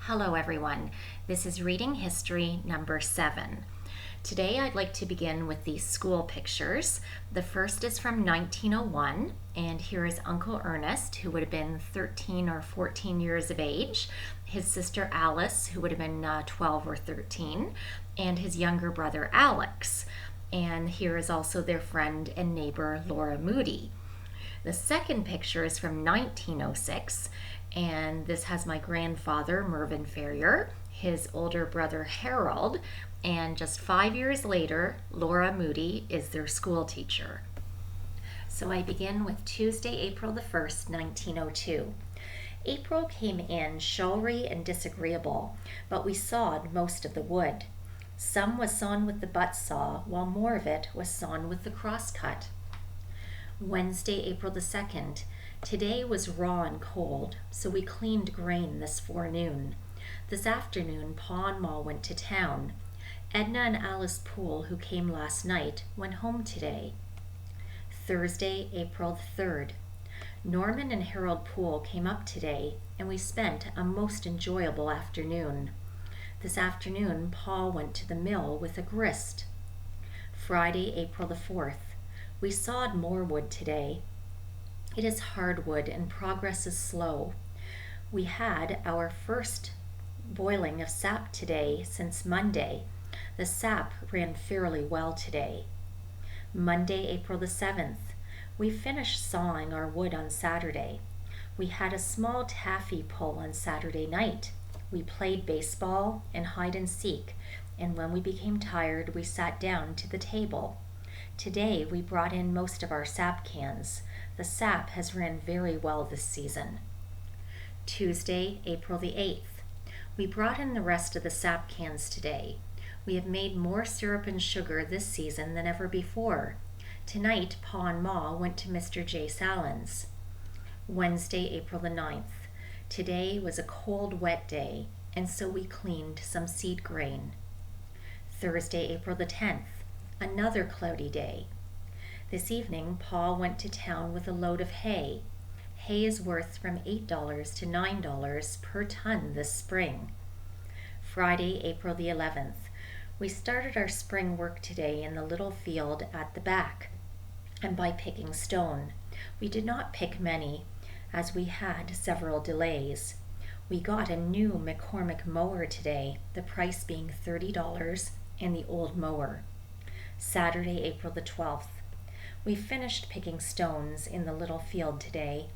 Hello everyone, this is Reading History number 7. Today I'd like to begin with these school pictures. The first is from 1901, and here is Uncle Ernest, who would have been 13 or 14 years of age, his sister Alice, who would have been 12 or 13, and his younger brother Alex. And here is also their friend and neighbor Laura Moody. The second picture is from 1906, and this has my grandfather, Mervyn Ferrier, his older brother, Harold, and just 5 years later, Laura Moody is their school teacher. So I begin with Tuesday, April the 1st, 1902. April came in showery and disagreeable, but we sawed most of the wood. Some was sawn with the butt saw, while more of it was sawn with the crosscut. Wednesday, April the 2nd. Today was raw and cold, so we cleaned grain this forenoon. This afternoon, Pa and Ma went to town. Edna and Alice Poole, who came last night, went home today. Thursday, April the 3rd. Norman and Harold Poole came up today, and we spent a most enjoyable afternoon. This afternoon, Pa went to the mill with a grist. Friday, April the 4th. We sawed more wood today. It is hardwood and progress is slow. We had our first boiling of sap today since Monday. The sap ran fairly well today. Monday, April the 7th. We finished sawing our wood on Saturday. We had a small taffy pull on Saturday night. We played baseball and hide and seek, and when we became tired, we sat down to the table. Today we brought in most of our sap cans. The sap has ran very well this season. Tuesday, April the 8th. We brought in the rest of the sap cans today. We have made more syrup and sugar this season than ever before. Tonight, Pa and Ma went to Mr. J. Sallin's. Wednesday, April the 9th. Today was a cold, wet day, and so we cleaned some seed grain. Thursday, April the 10th. Another cloudy day. This evening, Pa went to town with a load of hay. Hay is worth from $8 to $9 per ton this spring. Friday, April the 11th. We started our spring work today in the little field at the back, and by picking stone. We did not pick many, as we had several delays. We got a new McCormick mower today, the price being $30, and the old mower. Saturday, April the 12th. We finished picking stones in the little field today,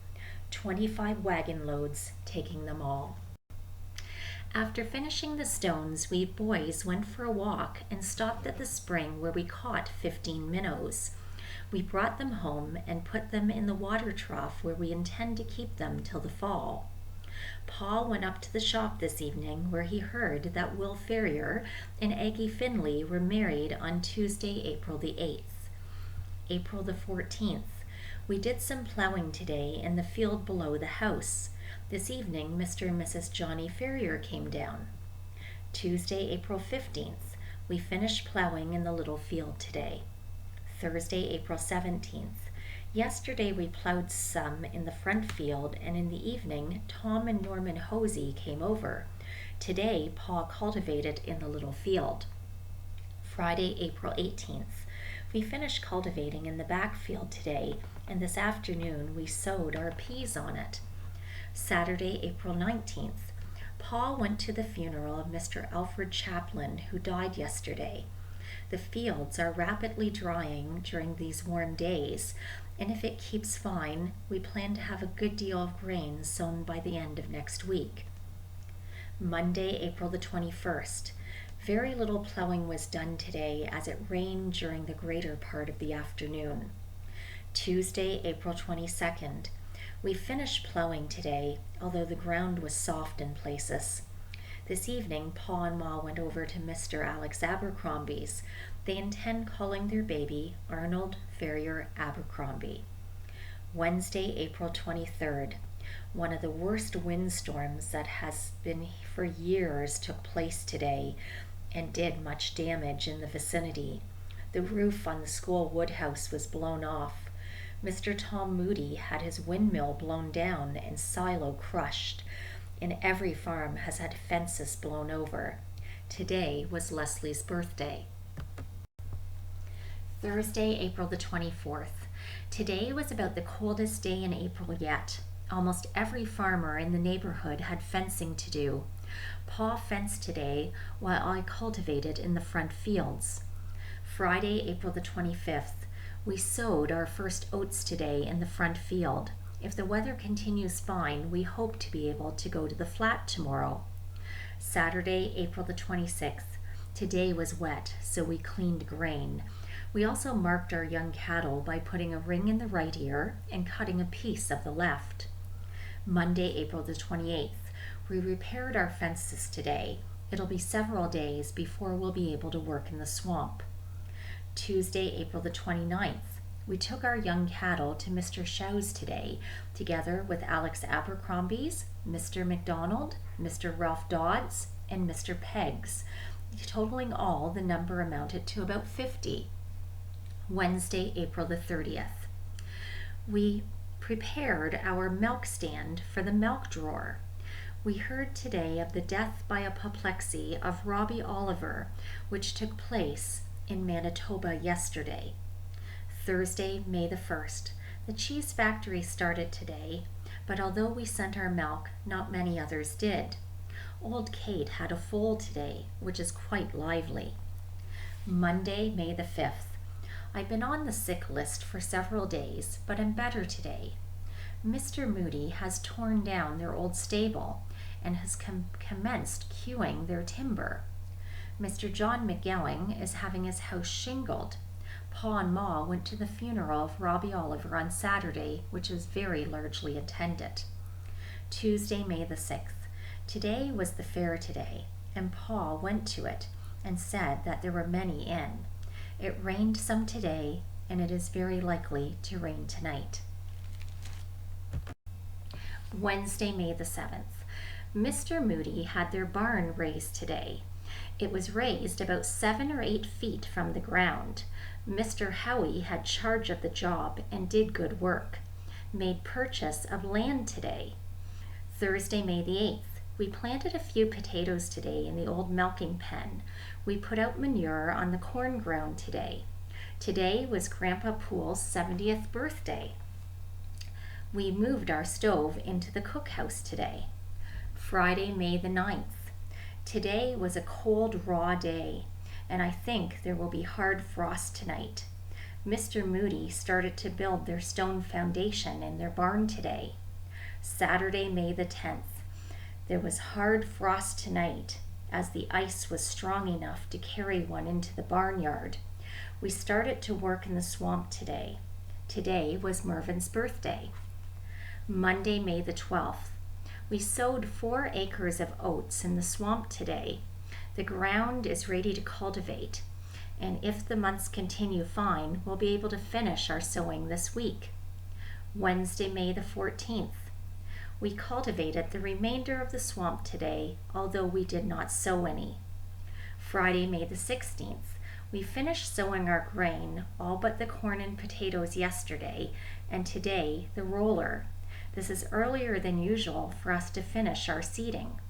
25 wagon loads taking them all. After finishing the stones, we boys went for a walk and stopped at the spring where we caught 15 minnows. We brought them home and put them in the water trough where we intend to keep them till the fall. Paul went up to the shop this evening where he heard that Will Ferrier and Aggie Finley were married on Tuesday, April the 8th. April the 14th. We did some plowing today in the field below the house. This evening, Mr. and Mrs. Johnny Ferrier came down. Tuesday, April 15th. We finished plowing in the little field today. Thursday, April 17th. Yesterday we plowed some in the front field, and in the evening Tom and Norman Hosey came over. Today Pa cultivated in the little field. Friday, April 18th. We finished cultivating in the back field today, and this afternoon we sowed our peas on it. Saturday, April 19th. Pa went to the funeral of Mr. Alfred Chaplin, who died yesterday. The fields are rapidly drying during these warm days, and if it keeps fine, we plan to have a good deal of grain sown by the end of next week. Monday, April the 21st. Very little plowing was done today as it rained during the greater part of the afternoon. Tuesday, April 22nd. We finished plowing today, although the ground was soft in places. This evening, Pa and Ma went over to Mr. Alex Abercrombie's. They intend calling their baby Arnold Ferrier Abercrombie. Wednesday, April 23rd. One of the worst windstorms that has been for years took place today and did much damage in the vicinity. The roof on the school woodhouse was blown off. Mr. Tom Moody had his windmill blown down and silo crushed. and every farm has had fences blown over. Today was Leslie's birthday. Thursday, April the 24th. Today was about the coldest day in April yet. Almost every farmer in the neighborhood had fencing to do. Pa fenced today while I cultivated in the front fields. Friday, April the 25th. We sowed our first oats today in the front field. If the weather continues fine, we hope to be able to go to the flat tomorrow. Saturday, April the 26th. Today was wet, so we cleaned grain. We also marked our young cattle by putting a ring in the right ear and cutting a piece of the left. Monday, April the 28th. We repaired our fences today. It'll be several days before we'll be able to work in the swamp. Tuesday, April the 29th. We took our young cattle to Mr. Shaw's today, together with Alex Abercrombie's, Mr. McDonald, Mr. Ralph Dodds, and Mr. Pegg's. Totaling all, the number amounted to about 50. Wednesday, April the 30th. We prepared our milk stand for the milk drawer. We heard today of the death by apoplexy of Robbie Oliver, which took place in Manitoba yesterday. Thursday, May the 1st. The cheese factory started today, but although we sent our milk, not many others did. Old Kate had a foal today, which is quite lively. Monday, May the 5th. I've been on the sick list for several days, but I'm better today. Mr. Moody has torn down their old stable and has commenced queuing their timber. Mr. John McGelling is having his house shingled. Pa and Ma went to the funeral of Robbie Oliver on Saturday, which was very largely attended. Tuesday, May the 6th. Today was the fair today, and Pa went to it and said that there were many in. It rained some today, and it is very likely to rain tonight. Wednesday, May the 7th. Mr. Moody had their barn raised today. It was raised about 7 or 8 feet from the ground. Mr. Howie had charge of the job and did good work. Made purchase of land today. Thursday, May the 8th. We planted a few potatoes today in the old milking pen. We put out manure on the corn ground today. Today was Grandpa Poole's 70th birthday. We moved our stove into the cookhouse today. Friday, May the 9th. Today was a cold, raw day, and I think there will be hard frost tonight. Mr. Moody started to build their stone foundation in their barn today. Saturday, May the 10th. There was hard frost tonight, as the ice was strong enough to carry one into the barnyard. We started to work in the swamp today. Today was Mervin's birthday. Monday, May the 12th. We sowed 4 acres of oats in the swamp today. The ground is ready to cultivate, and if the months continue fine, we'll be able to finish our sowing this week. Wednesday, May the 14th. We cultivated the remainder of the swamp today, although we did not sow any. Friday, May the 16th. We finished sowing our grain, all but the corn and potatoes yesterday, and today the roller. This is earlier than usual for us to finish our seeding.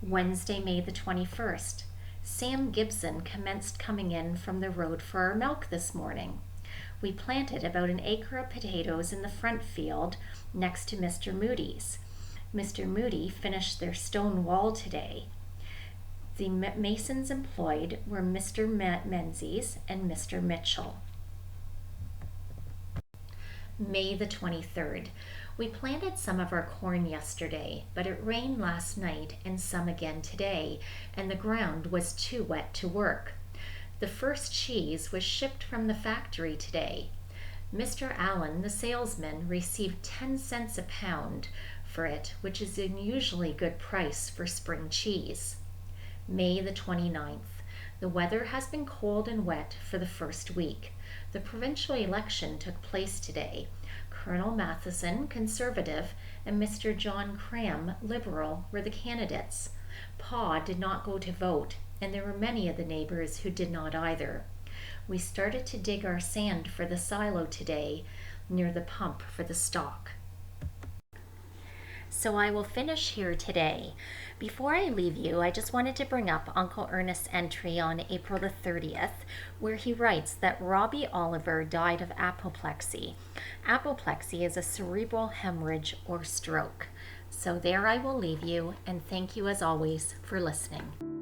Wednesday, May the 21st. Sam Gibson commenced coming in from the road for our milk this morning. We planted about 1 acre of potatoes in the front field next to Mr. Moody's. Mr. Moody finished their stone wall today. The masons employed were Mr. Menzies and Mr. Mitchell. May the 23rd. We planted some of our corn yesterday, but it rained last night and some again today, and the ground was too wet to work. The first cheese was shipped from the factory today. Mr. Allen, the salesman, received 10 cents a pound for it, which is an unusually good price for spring cheese. May the 29th. The weather has been cold and wet for the first week. The provincial election took place today. Colonel Matheson, Conservative, and Mr. John Cram, Liberal, were the candidates. Pa did not go to vote, and there were many of the neighbors who did not either. We started to dig our sand for the silo today near the pump for the stock. So I will finish here today. Before I leave you, I just wanted to bring up Uncle Ernest's entry on April the 30th, where he writes that Robbie Oliver died of apoplexy. Apoplexy is a cerebral hemorrhage or stroke. So there I will leave you, and thank you as always for listening.